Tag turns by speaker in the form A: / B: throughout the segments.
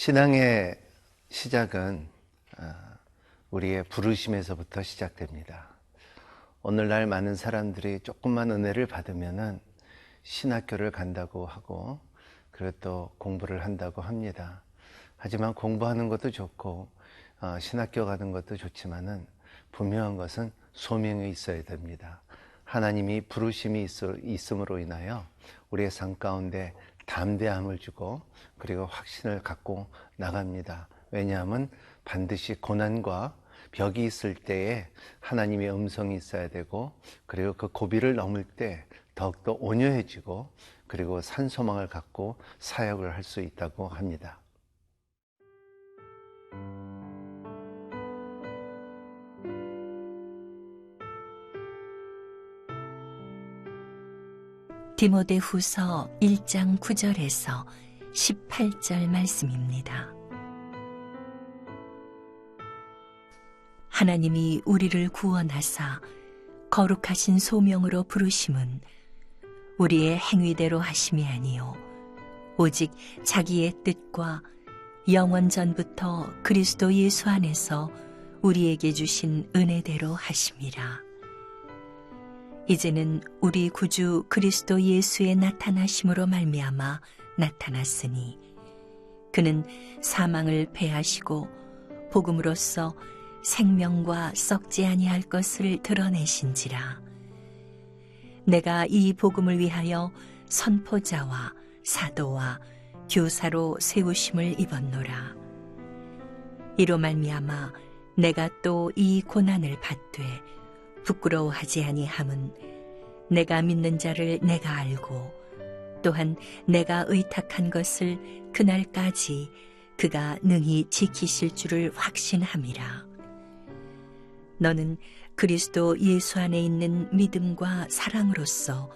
A: 신앙의 시작은 우리의 부르심에서부터 시작됩니다. 오늘날 많은 사람들이 조금만 은혜를 받으면은 신학교를 간다고 하고 그리고 또 공부를 한다고 합니다. 하지만 공부하는 것도 좋고 신학교 가는 것도 좋지만은 분명한 것은 소명이 있어야 됩니다. 하나님이 부르심이 있음으로 인하여 우리의 삶 가운데 담대함을 주고 그리고 확신을 갖고 나갑니다. 왜냐하면 반드시 고난과 벽이 있을 때에 하나님의 음성이 있어야 되고 그리고 그 고비를 넘을 때 더욱더 온유해지고 그리고 산소망을 갖고 사역을 할 수 있다고 합니다.
B: 디모데후서 1장 9절에서 18절 말씀입니다. 하나님이 우리를 구원하사 거룩하신 소명으로 부르심은 우리의 행위대로 하심이 아니요 오직 자기의 뜻과 영원 전부터 그리스도 예수 안에서 우리에게 주신 은혜대로 하심이라. 이제는 우리 구주 그리스도 예수의 나타나심으로 말미암아 나타났으니 그는 사망을 패하시고 복음으로써 생명과 썩지 아니할 것을 드러내신지라. 내가 이 복음을 위하여 선포자와 사도와 교사로 세우심을 입었노라. 이로 말미암아 내가 또 이 고난을 받되 부끄러워하지 아니함은 내가 믿는 자를 내가 알고 또한 내가 의탁한 것을 그날까지 그가 능히 지키실 줄을 확신함이라. 너는 그리스도 예수 안에 있는 믿음과 사랑으로서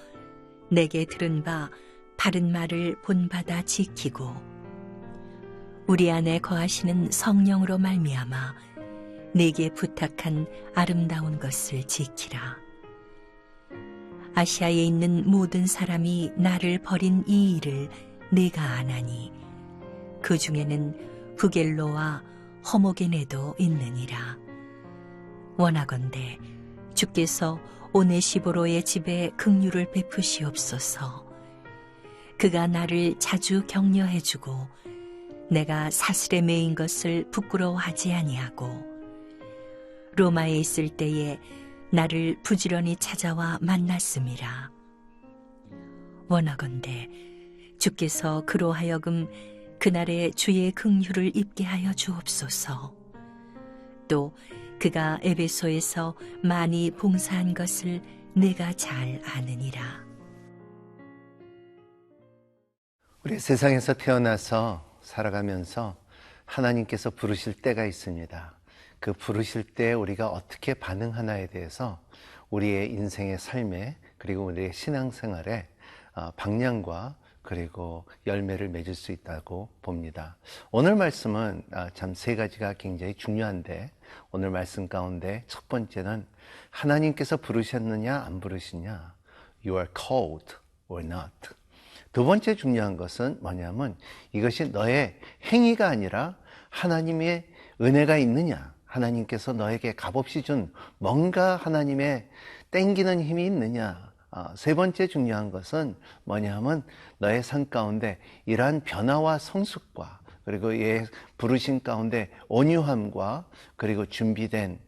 B: 내게 들은 바 바른 말을 본받아 지키고 우리 안에 거하시는 성령으로 말미암아 내게 부탁한 아름다운 것을 지키라. 아시아에 있는 모든 사람이 나를 버린 이 일을 내가 아나니 그 중에는 부겔로와 허모게네도 있느니라. 원하건대 주께서 오네시보로의 집에 긍휼을 베푸시옵소서. 그가 나를 자주 격려해주고 내가 사슬에 매인 것을 부끄러워하지 아니하고 로마에 있을 때에 나를 부지런히 찾아와 만났음이라. 원하건대 주께서 그로 하여금 그날의 주의 긍휼을 입게 하여 주옵소서. 또 그가 에베소에서 많이 봉사한 것을 내가 잘 아느니라.
A: 우리 세상에서 태어나서 살아가면서 하나님께서 부르실 때가 있습니다. 그 부르실 때 우리가 어떻게 반응하나에 대해서 우리의 인생의 삶에 그리고 우리의 신앙생활에 방향과 그리고 열매를 맺을 수 있다고 봅니다. 오늘 말씀은 참 세 가지가 굉장히 중요한데 오늘 말씀 가운데 첫 번째는 하나님께서 부르셨느냐 안 부르시냐, You are called or not. 두 번째 중요한 것은 뭐냐면 이것이 너의 행위가 아니라 하나님의 은혜가 있느냐, 하나님께서 너에게 값없이 준 뭔가 하나님의 땡기는 힘이 있느냐. 세 번째 중요한 것은 뭐냐면 너의 삶 가운데 이러한 변화와 성숙과 그리고 예 부르심 가운데 온유함과 그리고 준비된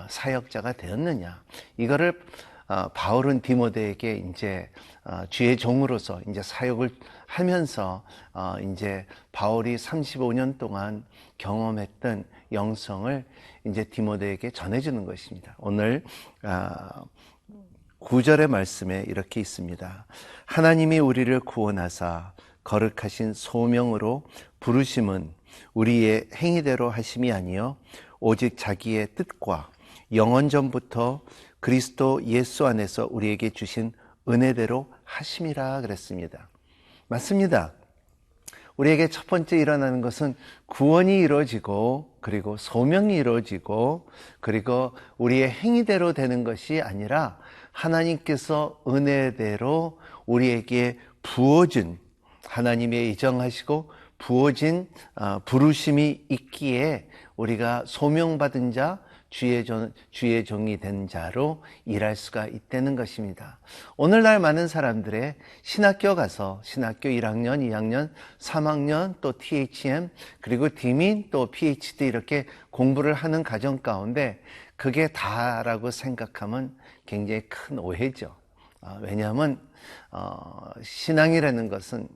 A: 사역자가 되었느냐. 이거를 바울은 디모데에게 이제 주의 종으로서 이제 사역을 하면서 이제 바울이 35년 동안 경험했던 영성을 이제 디모데에게 전해주는 것입니다. 오늘 9절의 말씀에 이렇게 있습니다. 하나님이 우리를 구원하사 거룩하신 소명으로 부르심은 우리의 행위대로 하심이 아니요 오직 자기의 뜻과 영원 전부터 그리스도 예수 안에서 우리에게 주신 은혜대로 하심이라 그랬습니다. 맞습니다. 우리에게 첫 번째 일어나는 것은 구원이 이루어지고 그리고 소명이 이루어지고 그리고 우리의 행위대로 되는 것이 아니라 하나님께서 은혜대로 우리에게 부어준 하나님의 예정하시고 부어진 부르심이 있기에 우리가 소명받은 자, 주의 종이 된 자로 일할 수가 있다는 것입니다. 오늘날 많은 사람들의 신학교 가서 신학교 1학년, 2학년, 3학년 또 THM 그리고 디민 또 PhD 이렇게 공부를 하는 과정 가운데 그게 다라고 생각하면 굉장히 큰 오해죠. 왜냐하면 신앙이라는 것은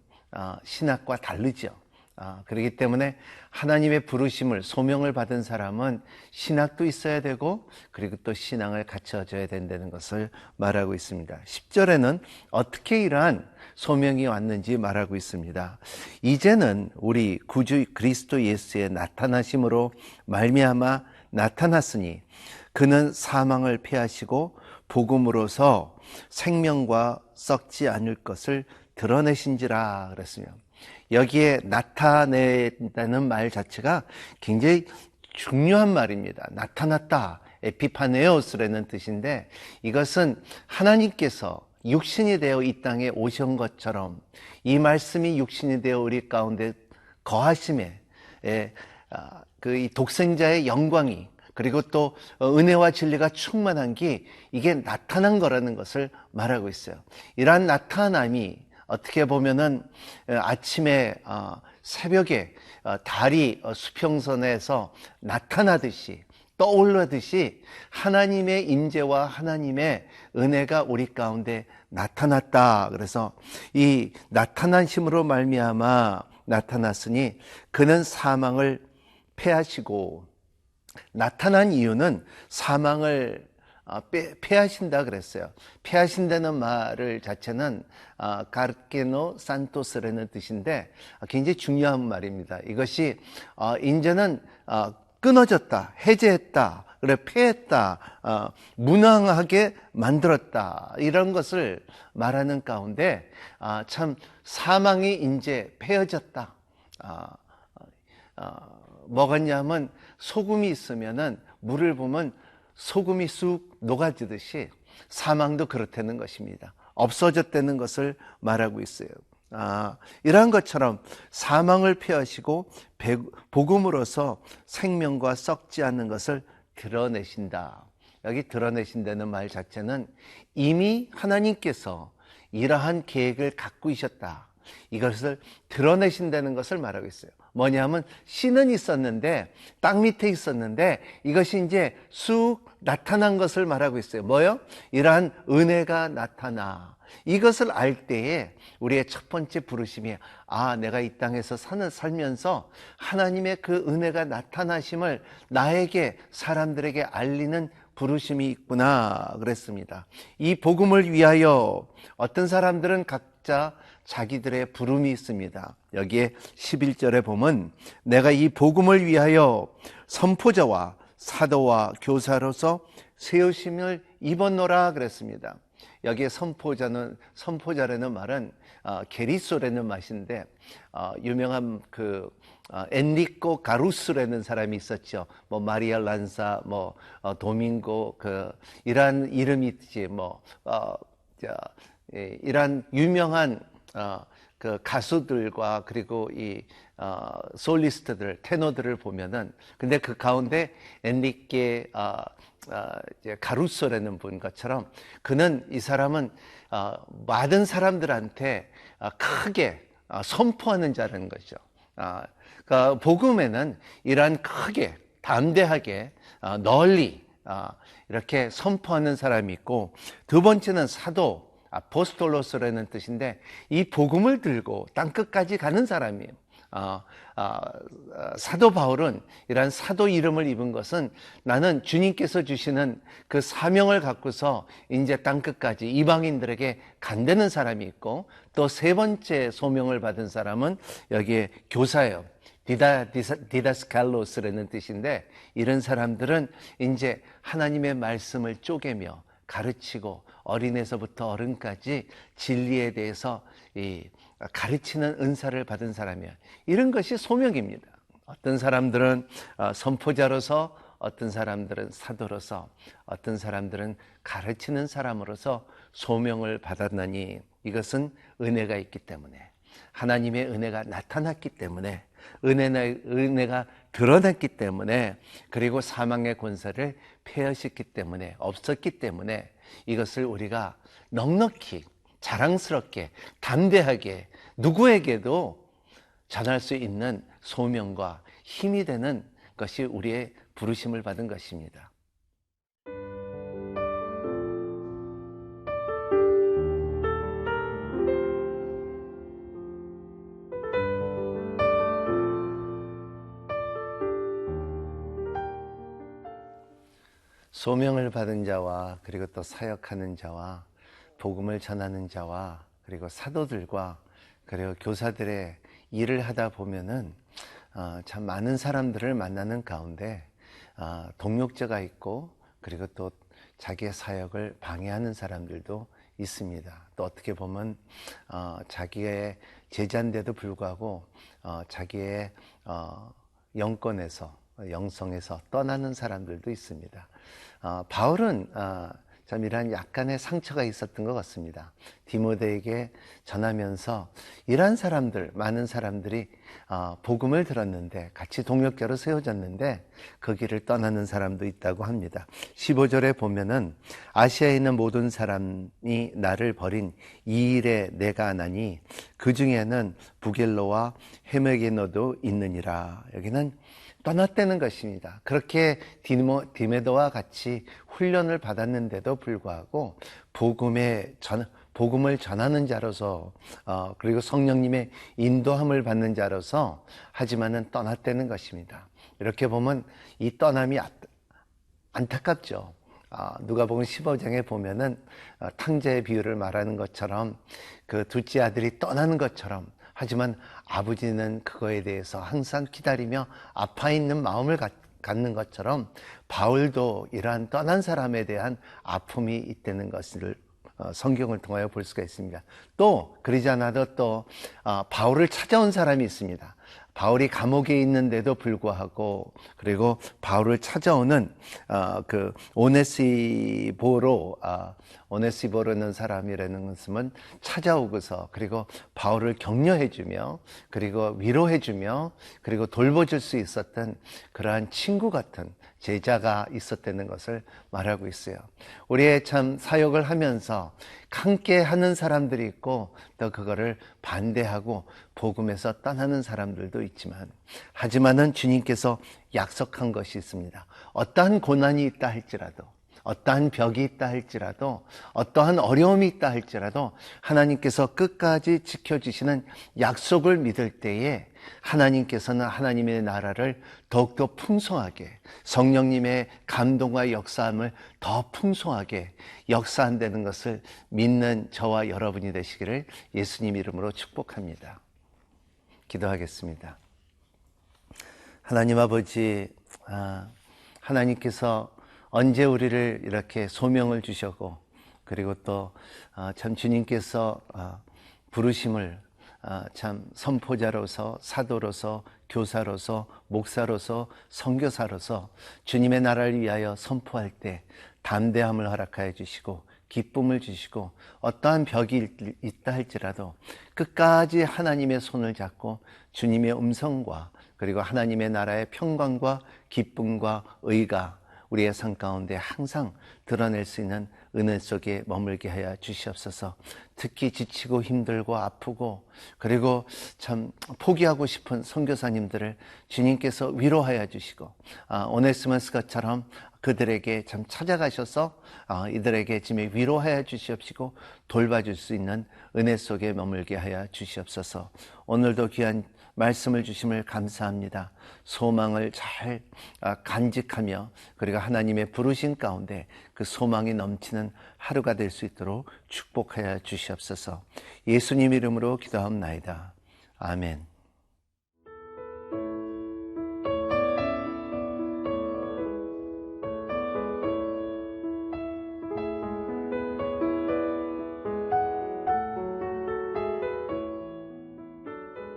A: 신학과 다르죠. 그렇기 때문에 하나님의 부르심을 소명을 받은 사람은 신학도 있어야 되고 그리고 또 신앙을 갖춰줘야 된다는 것을 말하고 있습니다. 10절에는 어떻게 이러한 소명이 왔는지 말하고 있습니다. 이제는 우리 구주 그리스도 예수의 나타나심으로 말미암아 나타났으니 그는 사망을 패하시고 복음으로서 생명과 썩지 않을 것을 드러내신지라 그랬으며 여기에 나타낸다는 말 자체가 굉장히 중요한 말입니다. 나타났다. 에피파네오스라는 뜻인데 이것은 하나님께서 육신이 되어 이 땅에 오신 것처럼 이 말씀이 육신이 되어 우리 가운데 거하심에 이 독생자의 영광이 그리고 또 은혜와 진리가 충만한 게 이게 나타난 거라는 것을 말하고 있어요. 이러한 나타남이 어떻게 보면은 아침에 새벽에 달이 수평선에서 나타나듯이 떠올르듯이 하나님의 임재와 하나님의 은혜가 우리 가운데 나타났다. 그래서 이 나타나심으로 말미암아 나타났으니 그는 사망을 패하시고 나타난 이유는 사망을 패하신다 그랬어요. 패하신다는 말을 자체는 가르케노 산토스라는 뜻인데 굉장히 중요한 말입니다. 이것이 이제는 끊어졌다, 해제했다, 그래 패했다, 무능하게 만들었다 이런 것을 말하는 가운데 참 사망이 이제 패해졌다. 뭐겠냐면 소금이 있으면은 물을 보면 소금이 쑥 녹아지듯이 사망도 그렇다는 것입니다. 없어졌다는 것을 말하고 있어요. 이러한 것처럼 사망을 패하시고 복음으로서 생명과 썩지 않는 것을 드러내신다. 여기 드러내신다는 말 자체는 이미 하나님께서 이러한 계획을 갖고 있었다. 이것을 드러내신다는 것을 말하고 있어요. 뭐냐면 씨는 있었는데 땅 밑에 있었는데 이것이 이제 쑥 나타난 것을 말하고 있어요. 뭐요? 이러한 은혜가 나타나. 이것을 알 때에 우리의 첫 번째 부르심이 내가 이 땅에서 살면서 하나님의 그 은혜가 나타나심을 나에게 사람들에게 알리는 부르심이 있구나 그랬습니다. 이 복음을 위하여 어떤 사람들은 각자 자기들의 부름이 있습니다. 여기에 11절에 보면 내가 이 복음을 위하여 선포자와 사도와 교사로서 세우심을 입었노라 그랬습니다. 여기에 선포자라는 말은 게리소라는 맛인데 유명한 엔리코 가루스라는 사람이 있었죠. 뭐 마리아 란사, 도밍고 이란 이름이 있지. 이란 유명한 가수들과 그리고 이 솔리스트들, 테너들을 보면은 근데 그 가운데 엔리케 가루소라는 분 것처럼 이 사람은 많은 사람들한테 크게 선포하는 자라는 거죠. 그러니까 복음에는 이러한 크게 담대하게 널리 이렇게 선포하는 사람이 있고 두 번째는 사도 아포스톨로스라는 뜻인데 이 복음을 들고 땅끝까지 가는 사람이에요. 사도 바울은 이러한 사도 이름을 입은 것은 나는 주님께서 주시는 그 사명을 갖고서 이제 땅끝까지 이방인들에게 간다는 사람이 있고 또 세 번째 소명을 받은 사람은 여기에 교사예요. 디다스칼로스라는 뜻인데 이런 사람들은 이제 하나님의 말씀을 쪼개며 가르치고 어린애서부터 어른까지 진리에 대해서 가르치는 은사를 받은 사람이야. 이런 것이 소명입니다. 어떤 사람들은 선포자로서, 어떤 사람들은 사도로서, 어떤 사람들은 가르치는 사람으로서 소명을 받았나니 이것은 은혜가 있기 때문에 하나님의 은혜가 나타났기 때문에, 은혜가 드러났기 때문에, 그리고 사망의 권세를 폐하셨기 때문에, 없었기 때문에 이것을 우리가 넉넉히 자랑스럽게 담대하게 누구에게도 전할 수 있는 소명과 힘이 되는 것이 우리의 부르심을 받은 것입니다. 소명을 받은 자와 그리고 또 사역하는 자와 복음을 전하는 자와 그리고 사도들과 그리고 교사들의 일을 하다 보면은 참 많은 사람들을 만나는 가운데 동력자가 있고, 그리고 또 자기의 사역을 방해하는 사람들도 있습니다. 또 어떻게 보면 자기의 제자인데도 불구하고 자기의 영권에서, 영성에서 떠나는 사람들도 있습니다. 바울은 참 이러한 약간의 상처가 있었던 것 같습니다. 디모데에게 전하면서 이러한 사람들, 많은 사람들이 복음을 들었는데, 같이 동역자로 세워졌는데 그 길을 떠나는 사람도 있다고 합니다. 15절에 보면은 아시아에 있는 모든 사람이 나를 버린 이 일에 내가 아나니 그 중에는 부겔로와 헤메게노도 있느니라. 여기는 떠났다는 것입니다. 그렇게 디메도와 같이 훈련을 받았는데도 불구하고 복음을 전하는 자로서, 그리고 성령님의 인도함을 받는 자로서 하지만은 떠났다는 것입니다. 이렇게 보면 이 떠남이 안타깝죠. 누가복음 15장에 보면은 탕자의 비유를 말하는 것처럼 그 둘째 아들이 떠나는 것처럼, 하지만 아버지는 그거에 대해서 항상 기다리며 아파 있는 마음을 갖는 것처럼 바울도 이러한 떠난 사람에 대한 아픔이 있다는 것을 성경을 통하여 볼 수가 있습니다. 또 그러지 않아도 또 바울을 찾아온 사람이 있습니다. 바울이 감옥에 있는데도 불구하고, 그리고 바울을 찾아오는 그 오네시보로는 사람이라는 것은 찾아오고서, 그리고 바울을 격려해주며, 그리고 위로해주며, 그리고 돌봐줄 수 있었던 그러한 친구 같은 제자가 있었다는 것을 말하고 있어요. 우리의 참 사역을 하면서 함께 하는 사람들이 있고, 또 그거를 반대하고 복음에서 떠나는 사람들도 있지만, 하지만은 주님께서 약속한 것이 있습니다. 어떠한 고난이 있다 할지라도, 어떠한 벽이 있다 할지라도, 어떠한 어려움이 있다 할지라도 하나님께서 끝까지 지켜주시는 약속을 믿을 때에 하나님께서는 하나님의 나라를 더욱더 풍성하게, 성령님의 감동과 역사함을 더 풍성하게 역사한다는 것을 믿는 저와 여러분이 되시기를 예수님 이름으로 축복합니다. 기도하겠습니다. 하나님 아버지, 하나님께서 언제 우리를 이렇게 소명을 주셨고, 그리고 또 참 주님께서 부르심을 참 선포자로서, 사도로서, 교사로서, 목사로서, 선교사로서 주님의 나라를 위하여 선포할 때 담대함을 허락하여 주시고, 기쁨을 주시고, 어떠한 벽이 있다 할지라도 끝까지 하나님의 손을 잡고 주님의 음성과, 그리고 하나님의 나라의 평강과 기쁨과 의가 우리의 삶 가운데 항상 드러낼 수 있는 은혜 속에 머물게 하여 주시옵소서. 특히 지치고 힘들고 아프고, 그리고 참 포기하고 싶은 선교사님들을 주님께서 위로하여 주시고, 오네시모스처럼 그들에게 참 찾아가셔서 이들에게 지금 위로하여 주시옵시고 돌봐줄 수 있는 은혜 속에 머물게 하여 주시옵소서. 오늘도 귀한 말씀을 주심을 감사합니다. 소망을 잘 간직하며, 그리고 하나님의 부르신 가운데 그 소망이 넘치는 하루가 될 수 있도록 축복하여 주시옵소서. 예수님 이름으로 기도하옵나이다. 아멘.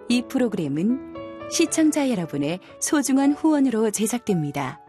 C: 이 프로그램은 시청자 여러분의 소중한 후원으로 제작됩니다.